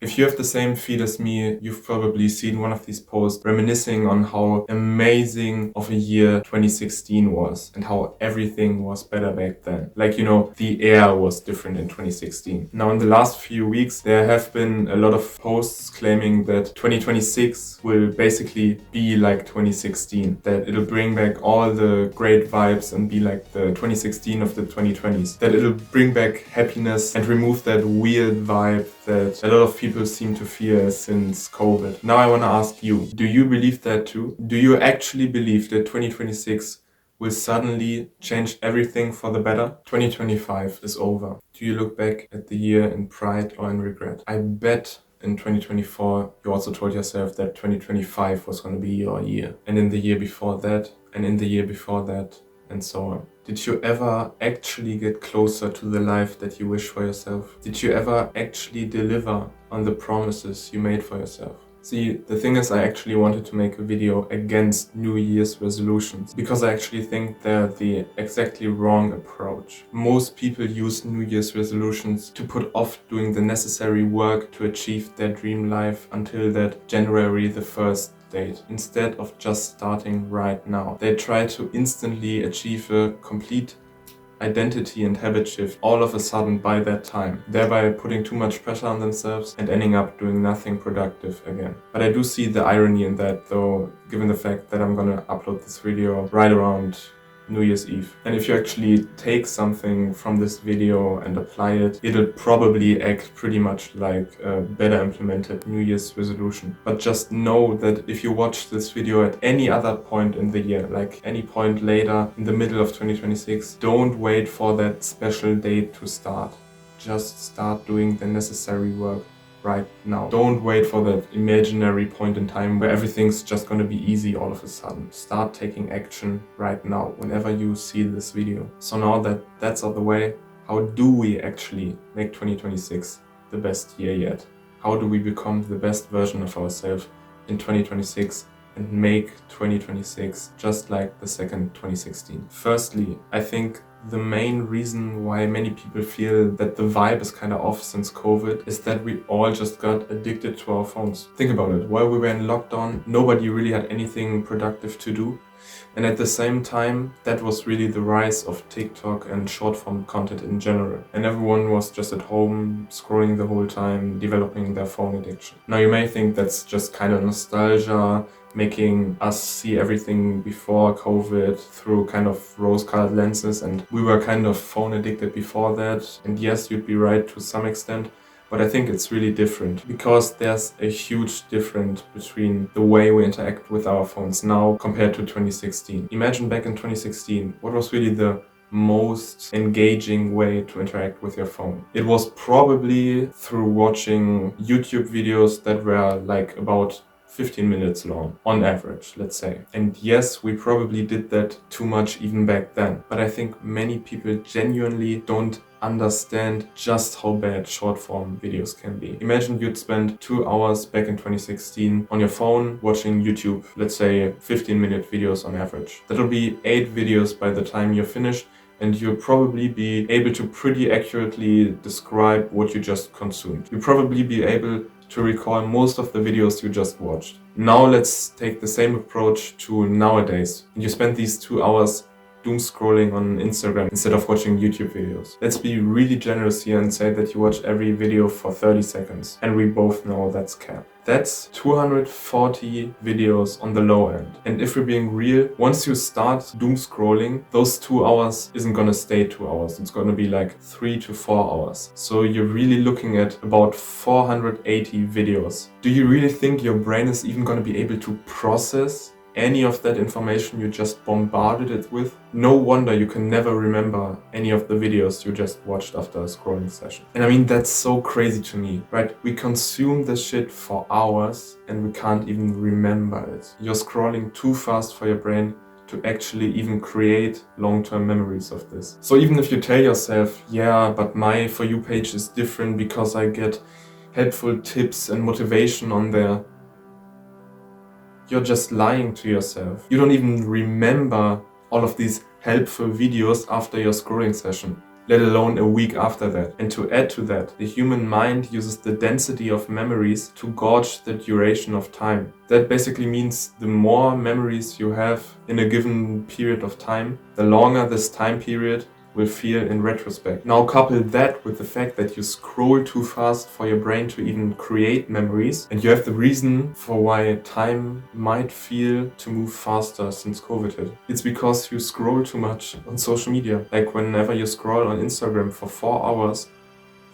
If you have the same feed as me, you've probably seen one of these posts reminiscing on how amazing of a year 2016 was and how everything was better back then. Like, the air was different in 2016. Now, in the last few weeks, there have been a lot of posts claiming that 2026 will basically be like 2016, that it'll bring back all the great vibes and be like the 2016 of the 2020s, that it'll bring back happiness and remove that weird vibe that a lot of people seem to fear since COVID. Now I want to ask you, do you believe that too? Do you actually believe that 2026 will suddenly change everything for the better? 2025 is over. Do you look back at the year in pride or in regret? I bet in 2024 you also told yourself that 2025 was going to be your year. And in the year before that, and in the year before that, and so on. Did you ever actually get closer to the life that you wish for yourself? Did you ever actually deliver on the promises you made for yourself? See, the thing is, I actually wanted to make a video against New Year's resolutions because I actually think they're the exactly wrong approach. Most people use New Year's resolutions to put off doing the necessary work to achieve their dream life until that January the 1st date, instead of just starting right now. They try to instantly achieve a complete identity and habit shift all of a sudden by that time, thereby putting too much pressure on themselves and ending up doing nothing productive again. But I do see the irony in that, though, given the fact that I'm gonna upload this video right around New Year's Eve. And if you actually take something from this video and apply it, it'll probably act pretty much like a better implemented New Year's resolution. But just know that if you watch this video at any other point in the year, like any point later in the middle of 2026, don't wait for that special date to start. Just start doing the necessary work right now. Don't wait for that imaginary point in time where everything's just gonna be easy all of a sudden. Start taking action right now, whenever you see this video. So now that that's out the way, how do we actually make 2026 the best year yet? How do we become the best version of ourselves in 2026 and make 2026 just like the second 2016? Firstly, I think the main reason why many people feel that the vibe is kind of off since COVID is that we all just got addicted to our phones. Think about it. While we were in lockdown, nobody really had anything productive to do. And at the same time, that was really the rise of TikTok and short form content in general. And everyone was just at home, scrolling the whole time, developing their phone addiction. Now you may think that's just kind of nostalgia, making us see everything before COVID through kind of rose-colored lenses, and we were kind of phone addicted before that. And yes, you'd be right to some extent, but I think it's really different because there's a huge difference between the way we interact with our phones now compared to 2016. Imagine back in 2016, what was really the most engaging way to interact with your phone? It was probably through watching YouTube videos that were like about 15 minutes long, on average, let's say. And yes, we probably did that too much even back then. But I think many people genuinely don't understand just how bad short form videos can be. Imagine you'd spend 2 hours back in 2016 on your phone watching YouTube, let's say 15-minute videos on average. That'll be 8 videos by the time you're finished, and you'll probably be able to pretty accurately describe what you just consumed. You'll probably be able to recall most of the videos you just watched. Now let's take the same approach to nowadays. You spend these 2 hours doom scrolling on Instagram instead of watching YouTube videos. Let's be really generous here and say that you watch every video for 30 seconds. And we both know that's cap. That's 240 videos on the low end. And if we're being real, once you start doom scrolling, those 2 hours isn't gonna stay 2 hours. It's gonna be like 3 to 4 hours. So you're really looking at about 480 videos. Do you really think your brain is even gonna be able to process any of that information you just bombarded it with? No wonder you can never remember any of the videos you just watched after a scrolling session. And I mean, that's so crazy to me, right? We consume this shit for hours and we can't even remember it. You're scrolling too fast for your brain to actually even create long-term memories of this. So even if you tell yourself, yeah, but my For You page is different because I get helpful tips and motivation on there, you're just lying to yourself. You don't even remember all of these helpful videos after your scrolling session. let alone a week after that. And to add to that, the human mind uses the density of memories to gauge the duration of time. That basically means the more memories you have in a given period of time, the longer this time period will feel in retrospect. Now couple that with the fact that you scroll too fast for your brain to even create memories, and you have the reason for why time might feel to move faster since COVID hit. It's because you scroll too much on social media. Like whenever you scroll on Instagram for 4 hours,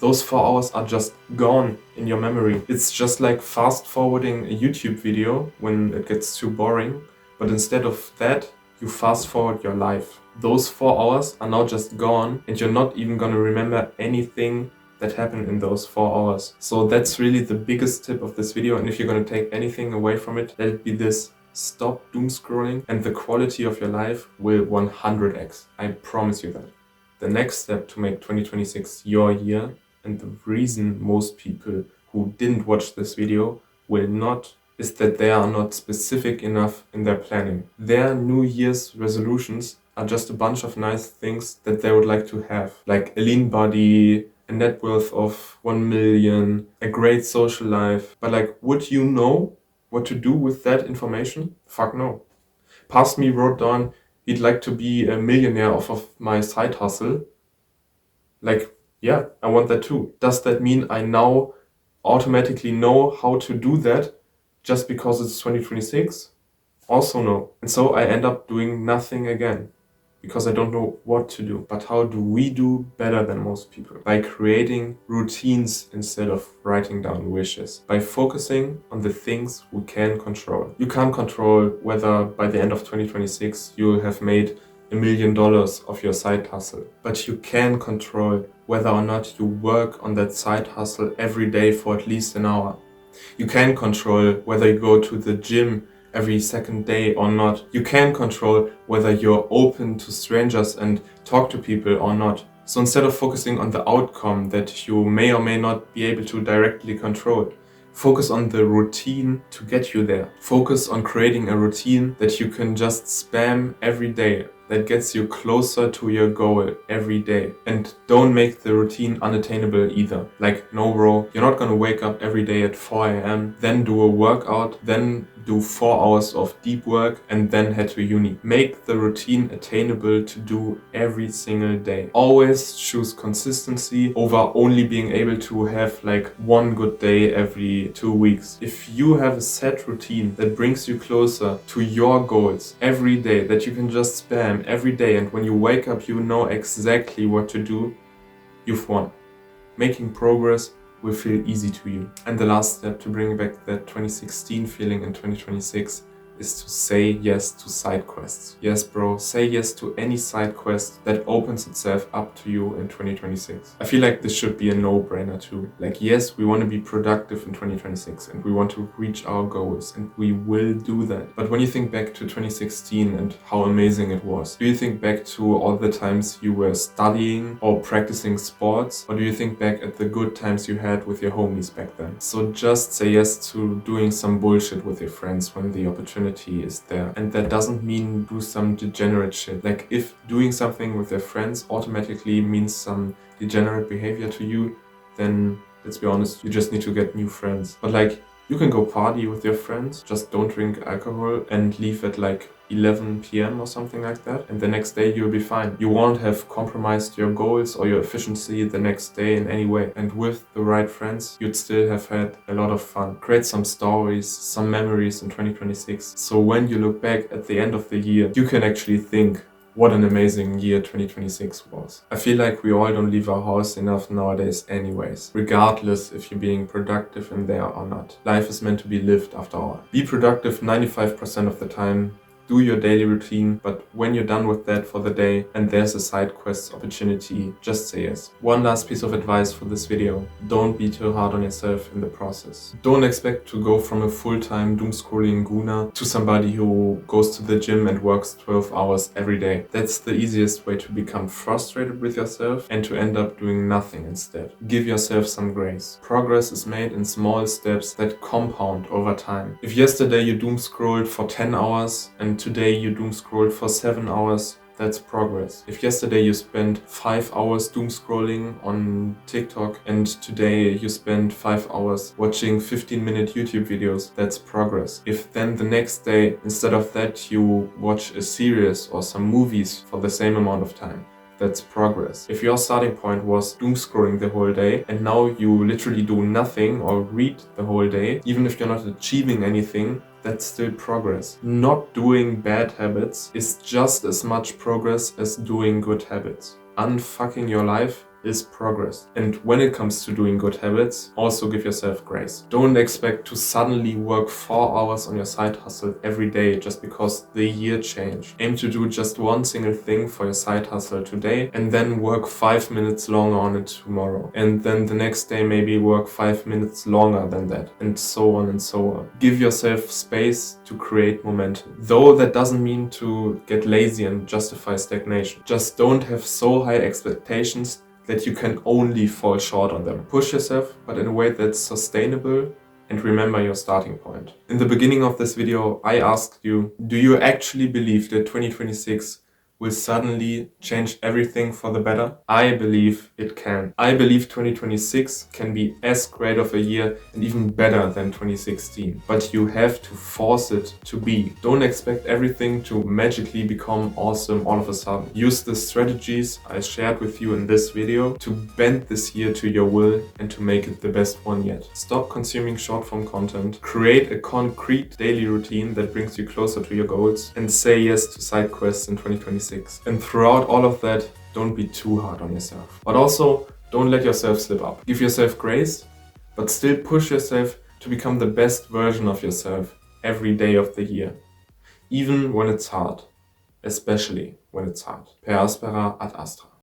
those 4 hours are just gone in your memory. It's just like fast forwarding a YouTube video when it gets too boring, but instead of that, you fast forward your life. Those 4 hours are now just gone, and you're not even gonna remember anything that happened in those 4 hours. So that's really the biggest tip of this video, and if you're gonna take anything away from it, let it be this: stop doom scrolling and the quality of your life will 100x. I promise you that. The next step to make 2026 your year, and the reason most people who didn't watch this video will not, is that they are not specific enough in their planning. Their New Year's resolutions are just a bunch of nice things that they would like to have, like a lean body, a net worth of 1 million, a great social life. But like, would you know what to do with that information? Fuck no. Past me wrote down he'd like to be a millionaire off of my side hustle. Like, yeah, I want that too. Does that mean I now automatically know how to do that just because it's 2026? Also no. And so I end up doing nothing again because I don't know what to do. But how do we do better than most people? By creating routines instead of writing down wishes. By focusing on the things we can control. You can't control whether by the end of 2026 you will have made $1 million of your side hustle. But you can control whether or not you work on that side hustle every day for at least an hour. You can control whether you go to the gym every second day or not. You can control whether you're open to strangers and talk to people or not. So instead of focusing on the outcome that you may or may not be able to directly control, focus on the routine to get you there. Focus on creating a routine that you can just spam every day, that gets you closer to your goal every day. And don't make the routine unattainable either. Like, no bro, you're not gonna wake up every day at 4 a.m, then do a workout, then do 4 hours of deep work, and then head to uni. Make the routine attainable to do every single day. Always choose consistency over only being able to have like one good day every 2 weeks. If you have a set routine that brings you closer to your goals every day, that you can just spam every day, and when you wake up you know exactly what to do, you've won. Making progress will feel easy to you. And the last step to bring back that 2016 feeling in 2026 is to say yes to side quests. Yes bro, say yes to any side quest that opens itself up to you in 2026. I feel like this should be a no-brainer too. Like, yes, we want to be productive in 2026 and we want to reach our goals, and we will do that. But when you think back to 2016 and how amazing it was, do you think back to all the times you were studying or practicing sports? Or do you think back at the good times you had with your homies back then? So just say yes to doing some bullshit with your friends when the opportunity is there. And that doesn't mean do some degenerate shit. Like, if doing something with your friends automatically means some degenerate behavior to you, then let's be honest, you just need to get new friends. But like, you can go party with your friends, just don't drink alcohol and leave at like 11 p.m. or something like that, and the next day you'll be fine. You won't have compromised your goals or your efficiency the next day in any way. And with the right friends, you'd still have had a lot of fun. Create some stories, some memories in 2026. So when you look back at the end of the year, you can actually think, what an amazing year 2026 was. I feel like we all don't leave our house enough nowadays anyways, regardless if you're being productive in there or not. Life is meant to be lived after all. Be productive 95% of the time. Do your daily routine, but when you're done with that for the day and there's a side quest opportunity, just say yes. One last piece of advice for this video: don't be too hard on yourself in the process. Don't expect to go from a full-time doom scrolling gooner to somebody who goes to the gym and works 12 hours every day. That's the easiest way to become frustrated with yourself and to end up doing nothing instead. Give yourself some grace. Progress is made in small steps that compound over time. If yesterday you doom scrolled for 10 hours and today you doom scrolled for 7 hours, that's progress. If yesterday you spent 5 hours doom scrolling on TikTok and today you spend 5 hours watching 15-minute YouTube videos, that's progress. If then the next day, instead of that, you watch a series or some movies for the same amount of time, that's progress. If your starting point was doom scrolling the whole day and now you literally do nothing or read the whole day, even if you're not achieving anything, that's still progress. Not doing bad habits is just as much progress as doing good habits. Unfucking your life is progress. And when it comes to doing good habits, also give yourself grace. Don't expect to suddenly work 4 hours on your side hustle every day just because the year changed. Aim to do just one single thing for your side hustle today and then work 5 minutes longer on it tomorrow. And then the next day maybe work 5 minutes longer than that, and so on and so on. Give yourself space to create momentum. Though that doesn't mean to get lazy and justify stagnation. Just don't have so high expectations that you can only fall short on them. Push yourself, but in a way that's sustainable, and remember your starting point. In the beginning of this video, I asked you, do you actually believe that 2026 will suddenly change everything for the better? I believe it can. I believe 2026 can be as great of a year and even better than 2016. But you have to force it to be. Don't expect everything to magically become awesome all of a sudden. Use the strategies I shared with you in this video to bend this year to your will and to make it the best one yet. Stop consuming short-form content. Create a concrete daily routine that brings you closer to your goals, and say yes to side quests in 2026. And throughout all of that, don't be too hard on yourself. But also, don't let yourself slip up. Give yourself grace, but still push yourself to become the best version of yourself every day of the year. Even when it's hard. Especially when it's hard. Per aspera ad astra.